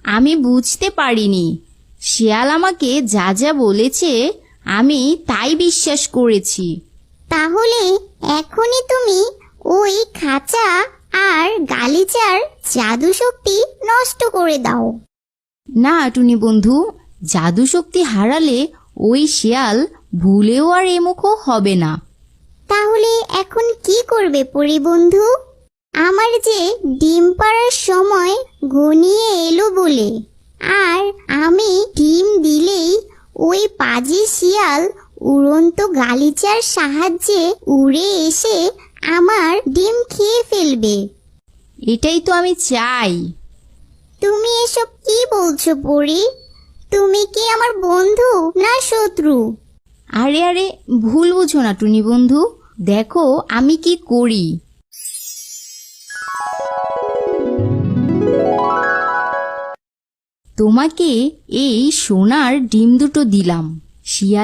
আমি বুঝতে পারিনি। শিয়াল আমাকে যা যা বলেছে আমি তাই বিশ্বাস করেছি। তাহলে এখনই তুমি ওই খাঁচা আর গালিচার জাদু শক্তি নষ্ট করে দাও। না টুনি বন্ধু, জাদু শক্তি হারালে ওই শিয়াল ভুলেও আর এমুখো হবে না। তাহলে এখন কি করবে পরি বন্ধু? আমার যে ডিম পাড়ার সময় ঘনিয়ে এলো বলে, আর আমি ডিম দিলেই ওই পাজি শিয়াল উড়ন্ত গালিচার সাহায্যে উড়ে এসে আমার ডিম খেয়ে ফেলবে। এটাই তো আমি চাই। তুমি এসব কি বলছো পরি? তুমি কি আমার বন্ধু না শত্রু? আরে আরে, ভুল বুঝো না টুনি বন্ধু, দেখো আমি কি করি। তোমাকে এই সোনার ডিম দুটো দিলাম। শিয়াল